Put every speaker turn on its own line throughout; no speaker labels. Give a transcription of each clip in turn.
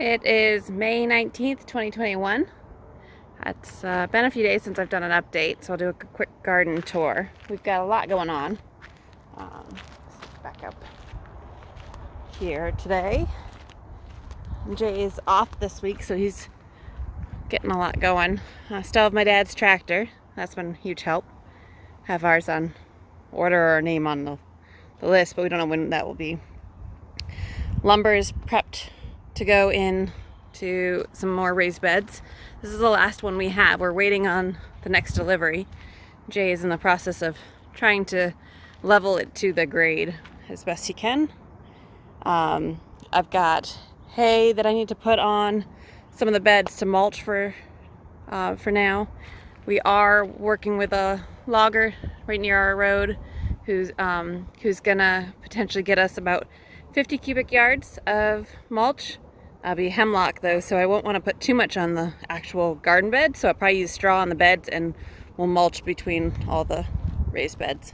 It is May 19th, 2021. It's been a few days since I've done an update, so I'll do a quick garden tour. We've got a lot going on. Let's back up here today. Jay is off this week, so he's getting a lot going. I still have my dad's tractor. That's been a huge help. Have ours on order or our name on the list, but we don't know when that will be. Lumber is prepped to go in to some more raised beds. This is the last one we have. We're waiting on the next delivery. Jay is in the process of trying to level it to the grade as best he can. I've got hay that I need to put on some of the beds to mulch for now. We are working with a logger right near our road who's gonna potentially get us about 50 cubic yards of mulch. I'll be hemlock though, so I won't want to put too much on the actual garden bed, so I'll probably use straw on the beds and we'll mulch between all the raised beds.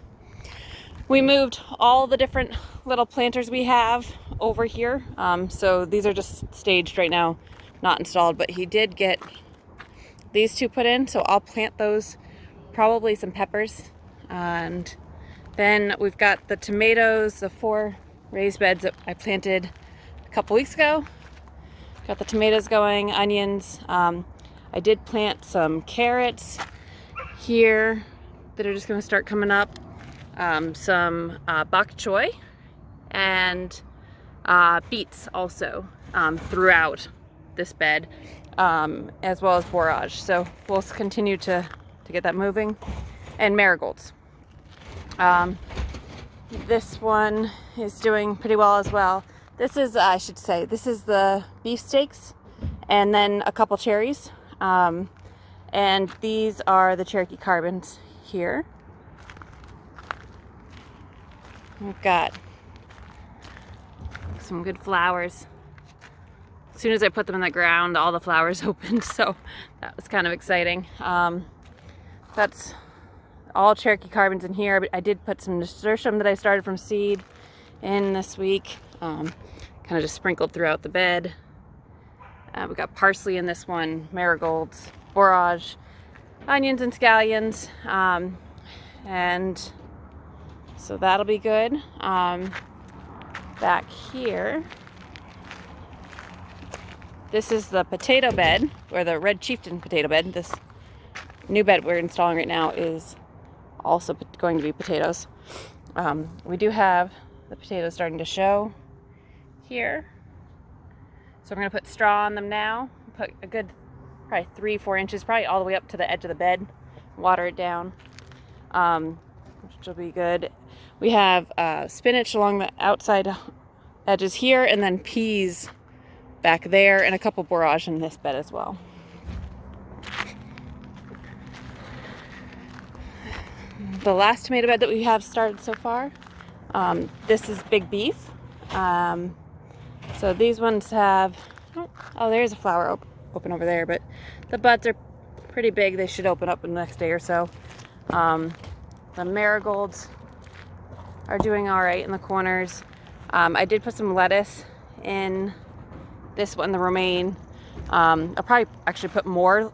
We moved all the different little planters we have over here, so these are just staged right now, not installed, but he did get these two put in, so I'll plant those, probably some peppers, and then we've got the tomatoes, the 4 raised beds that I planted a couple weeks ago. Got the tomatoes going, onions. I did plant some carrots here that are just going to start coming up. Some bok choy and beets also throughout this bed, as well as borage. So we'll continue to get that moving. And marigolds. This one is doing pretty well as well. This is, I should say, this is the beefsteaks and then a couple cherries. And these are the Cherokee carbons here. We've got some good flowers. As soon as I put them in the ground, all the flowers opened, so that was kind of exciting. That's all Cherokee carbons in here, but I did put some nasturtium that I started from seed in this week. Kind of just sprinkled throughout the bed. We got parsley in this one, marigolds, borage, onions and scallions, and so that'll be good. Back here, this is the potato bed, or the red Chieftain Potato Bed. This new bed we're installing right now is also going to be potatoes. We do have the potatoes starting to show here, so I'm going to put straw on them now. Put a good probably 3-4 inches, probably all the way up to the edge of the bed. Water it down, which will be good. We have spinach along the outside edges here, and then peas back there, and a couple borage in this bed as well. The last tomato bed that we have started so far, this is big beef. So these ones have, oh, there's a flower open over there, but the buds are pretty big. They should open up in the next day or so. The marigolds are doing all right in the corners. I did put some lettuce in this one, the romaine. I'll probably actually put more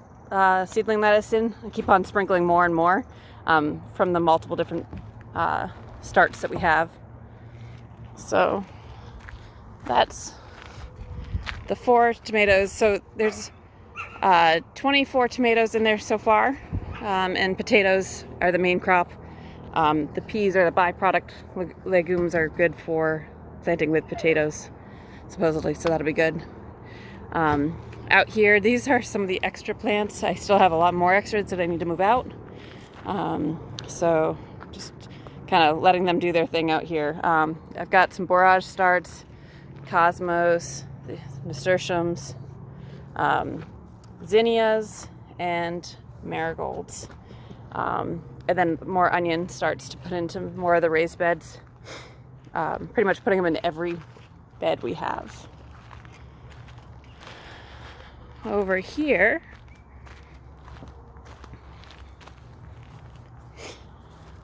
seedling lettuce in and keep on sprinkling more and more from the multiple different starts that we have. So that's the 4 tomatoes. So there's 24 tomatoes in there so far, and potatoes are the main crop. The peas are the byproduct. Legumes are good for planting with potatoes, supposedly, so that'll be good. Out here, these are some of the extra plants. I still have a lot more extras that I need to move out. So just kind of letting them do their thing out here. I've got some borage starts, cosmos, the nasturtiums, zinnias, and marigolds. And then more onion starts to put into more of the raised beds. Pretty much putting them in every bed we have. Over here,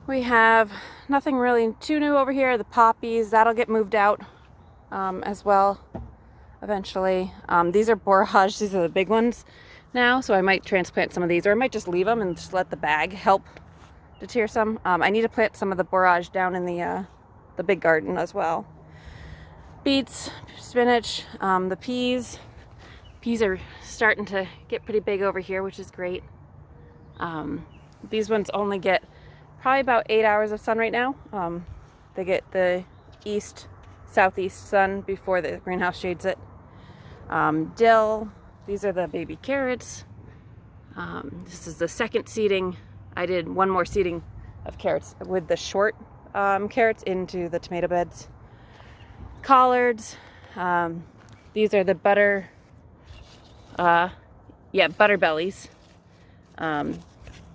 we have nothing really too new over here. The poppies, that'll get moved out as well. eventually. These are borage. These are the big ones now, so I might transplant some of these, or I might just leave them and just let the bag help deter some. I need to plant some of the borage down in the big garden as well. Beets, spinach, the peas. Peas are starting to get pretty big over here, which is great. These ones only get probably about 8 hours of sun right now. They get the southeast sun before the greenhouse shades it. Dill, these are the baby carrots. This is the second seeding. I did one more seeding of carrots with the short carrots into the tomato beds. Collards, these are the butter bellies.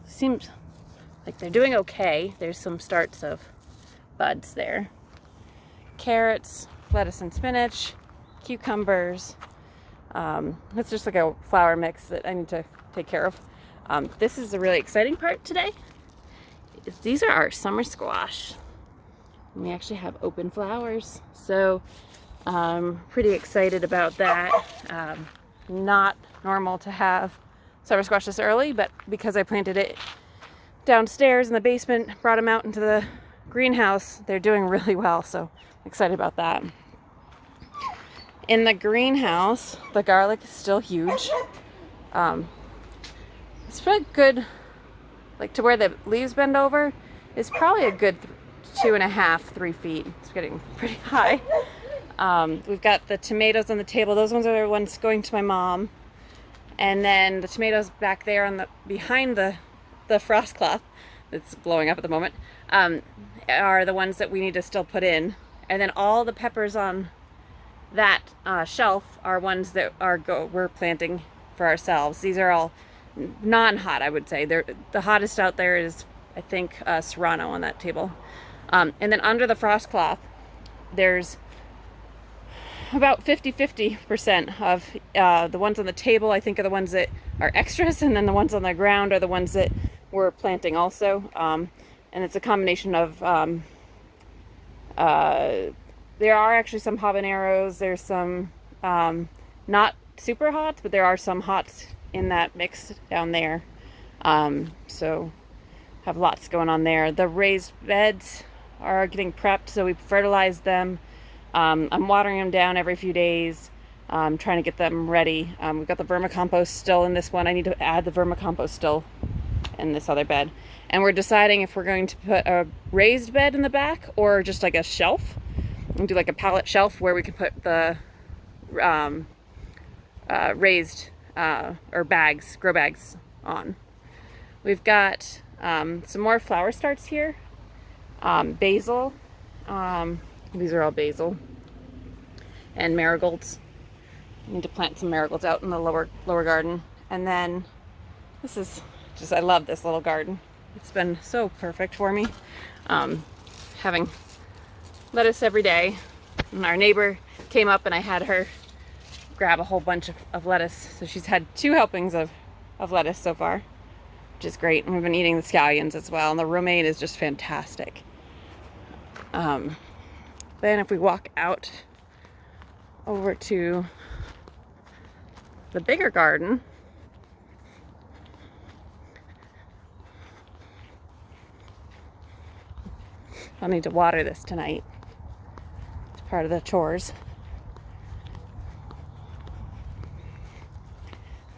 Seems like they're doing okay. There's some starts of buds there. Carrots, lettuce and spinach, cucumbers. It's just like a flower mix that I need to take care of. This is the really exciting part today. These are our summer squash. We actually have open flowers, so pretty excited about that. Not normal to have summer squash this early, but because I planted it downstairs in the basement, brought them out into the greenhouse, they're doing really well, so I'm excited about that. In the greenhouse, the garlic is still huge. It's pretty good, like to where the leaves bend over, is probably a good 2.5, 3 feet. It's getting pretty high. We've got the tomatoes on the table. Those ones are the ones going to my mom. And then the tomatoes back there on behind the frost cloth that's blowing up at the moment, are the ones that we need to still put in. And then all the peppers on that shelf are ones that we're planting for ourselves. These are all non-hot, I would say. The hottest out there is, I think, Serrano on that table. And then under the frost cloth, there's about 50% of the ones on the table, I think, are the ones that are extras, and then the ones on the ground are the ones that we're planting also. And it's a combination of, there are actually some habaneros, there's some not super hot, but there are some hots in that mix down there. So have lots going on there. The raised beds are getting prepped, so we fertilize them. I'm watering them down every few days, trying to get them ready. We've got the vermicompost still in this one. I need to add the vermicompost still in this other bed. And we're deciding if we're going to put a raised bed in the back or just like a shelf. And do like a pallet shelf where we can put the raised or bags, grow bags on. We've got some more flower starts here. Basil. These are all basil. And marigolds. I need to plant some marigolds out in the lower garden. And then this is just, I love this little garden. It's been so perfect for me. Having lettuce every day. And our neighbor came up and I had her grab a whole bunch of lettuce. So she's had 2 helpings of lettuce so far, which is great. And we've been eating the scallions as well. And the romaine is just fantastic. Then if we walk out over to the bigger garden, I'll need to water this tonight. It's part of the chores.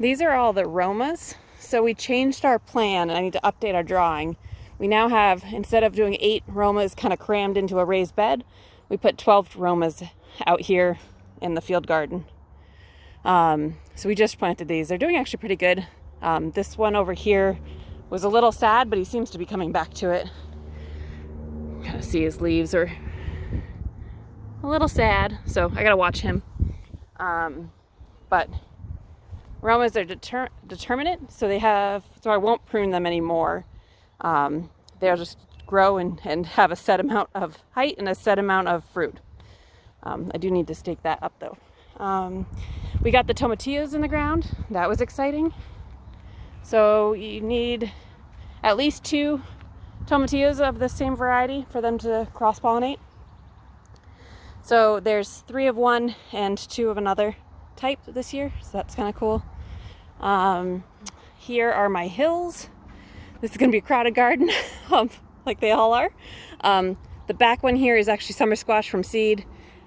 These are all the romas. So we changed our plan, and I need to update our drawing. We now have, instead of doing 8 romas kind of crammed into a raised bed, we put 12 romas out here in the field garden. So we just planted these. They're doing actually pretty good. This one over here was a little sad, but he seems to be coming back to it. Kind of see his leaves are a little sad, so I gotta watch him. But romas are determinate, so I won't prune them anymore. They'll just grow and have a set amount of height and a set amount of fruit. I do need to stake that up though. We got the tomatillos in the ground. That was exciting. So you need at least 2 tomatillos of the same variety for them to cross-pollinate. So there's 3 of one and 2 of another type this year, so that's kind of cool. Here are my hills. This is going to be a crowded garden, like they all are. The back one here is actually summer squash from seed.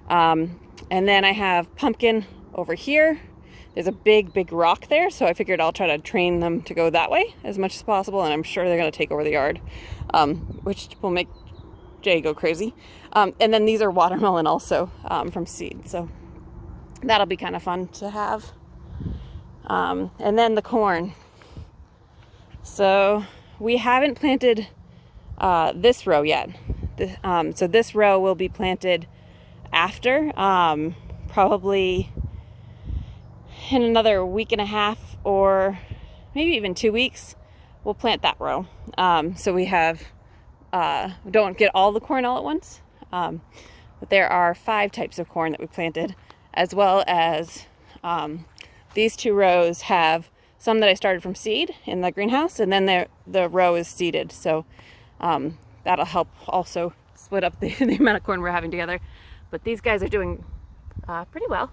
And then I have pumpkin over here. There's a big rock there, so I figured I'll try to train them to go that way as much as possible, and I'm sure they're going to take over the yard, which will make Jay go crazy. And then these are watermelon also from seed, so that'll be kind of fun to have. And then the corn. So we haven't planted this row yet. So this row will be planted after, probably in another week and a half or maybe even 2 weeks. We'll plant that row. So we have, don't get all the corn all at once, but there are 5 types of corn that we planted, as well as these 2 rows have some that I started from seed in the greenhouse, and then the row is seeded. So that'll help also split up the amount of corn we're having together. But these guys are doing pretty well.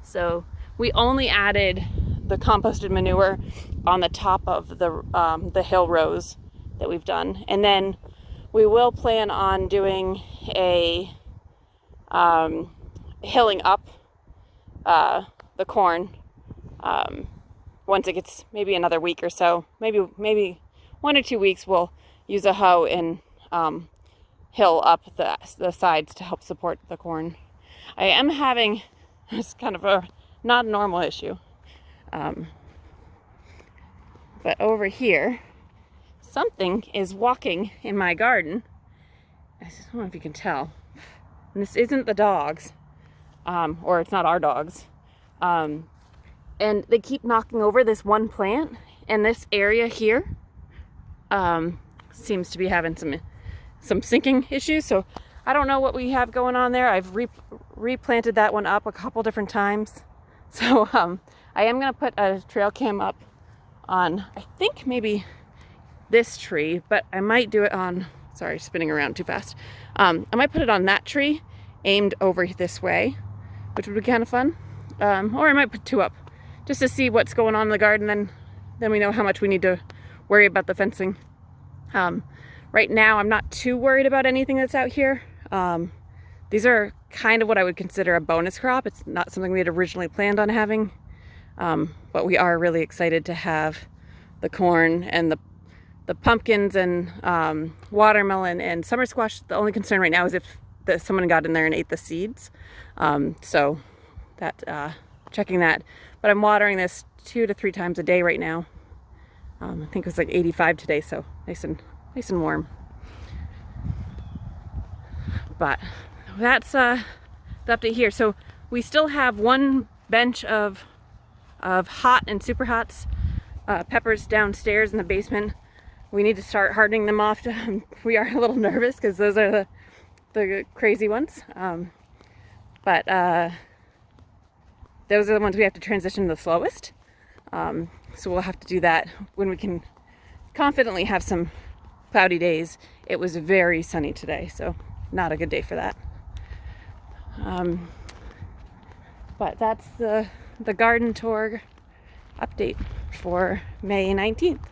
So we only added the composted manure on the top of the hill rows that we've done. And then we will plan on doing a hilling up the corn once it gets maybe another week or so. Maybe 1 or 2 weeks we'll use a hoe and hill up the sides to help support the corn. I am having, it's kind of a not a normal issue, but over here something is walking in my garden. I don't know if you can tell, and this isn't the dogs, or it's not our dogs, and they keep knocking over this one plant, and this area here seems to be having some sinking issues. So I don't know what we have going on there. I've replanted that one up a couple different times. So I am going to put a trail cam up on, I think maybe this tree, but I might do it on, sorry, spinning around too fast. I might put it on that tree aimed over this way, which would be kind of fun. Or I might put 2 up just to see what's going on in the garden. Then we know how much we need to worry about the fencing. Right now, I'm not too worried about anything that's out here. These are kind of what I would consider a bonus crop. It's not something we had originally planned on having, but we are really excited to have the corn and the pumpkins and watermelon and summer squash. The only concern right now is if someone got in there and ate the seeds. So that checking that. But I'm watering this 2 to 3 times a day right now. I think it was like 85 today, so nice and warm. But that's the update here. So we still have 1 bench of hot and super hots, peppers downstairs in the basement. We need to start hardening them off. We are a little nervous because those are the crazy ones. But those are the ones we have to transition the slowest. So we'll have to do that when we can confidently have some cloudy days. It was very sunny today, so not a good day for that. But that's the garden tour update for May 19th.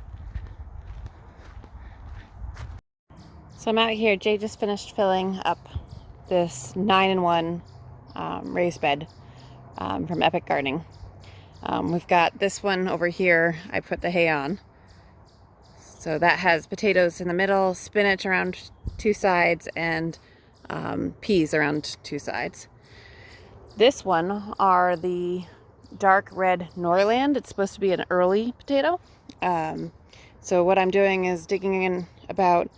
So I'm out here. Jay just finished filling up this 9-in-1 raised bed from Epic Gardening. We've got this one over here I put the hay on. So that has potatoes in the middle, spinach around 2 sides, and peas around 2 sides. This one are the dark red Norland. It's supposed to be an early potato. So what I'm doing is digging in about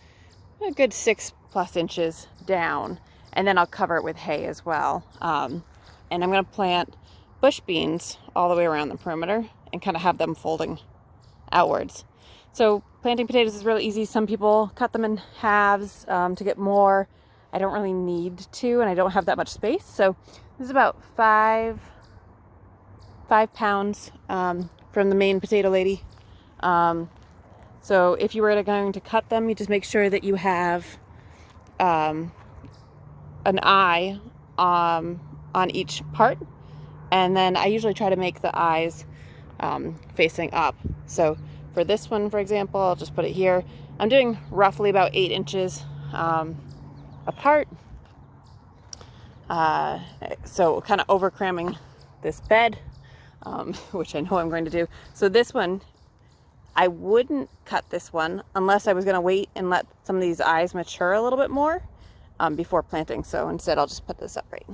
a good 6+ inches down, and then I'll cover it with hay as well. And I'm going to plant bush beans all the way around the perimeter and kind of have them folding outwards. So planting potatoes is really easy. Some people cut them in halves to get more. I don't really need to, and I don't have that much space. So this is about 5 pounds from the main potato lady. So if you were going to cut them, you just make sure that you have an eye on each part, and then I usually try to make the eyes facing up. So for this one, for example, I'll just put it here. I'm doing roughly about 8 inches apart. So kind of over cramming this bed, which I know I'm going to do. So this one, I wouldn't cut this one unless I was going to wait and let some of these eyes mature a little bit more before planting. So instead I'll just put this up right.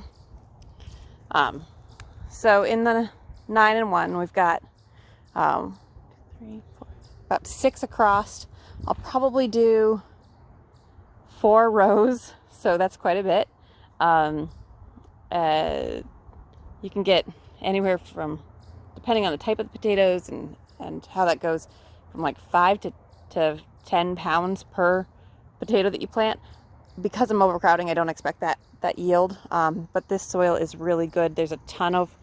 So in the 9 and 1, we've got 3, 4, about 6 across. I'll probably do 4 rows, so that's quite a bit. You can get anywhere from, depending on the type of the potatoes and how that goes, from like 5 to 10 pounds per potato that you plant. Because I'm overcrowding, I don't expect that yield, but this soil is really good. There's a ton of,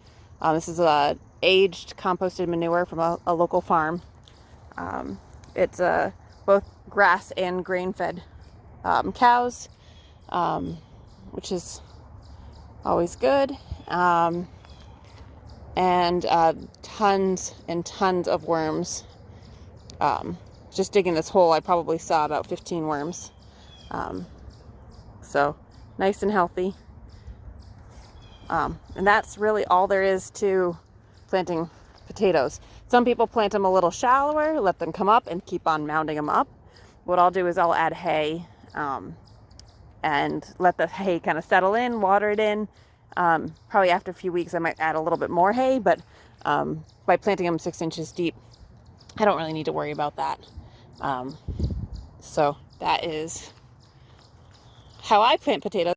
this is aged composted manure from a local farm. It's both grass and grain-fed cows, which is always good, and tons and tons of worms. Just digging this hole, I probably saw about 15 worms. So nice and healthy. And that's really all there is to planting potatoes. Some people plant them a little shallower, let them come up and keep on mounding them up. What I'll do is I'll add hay and let the hay kind of settle in, water it in. Probably after a few weeks I might add a little bit more hay, but by planting them 6 inches deep, I don't really need to worry about that. So that is how I plant potatoes.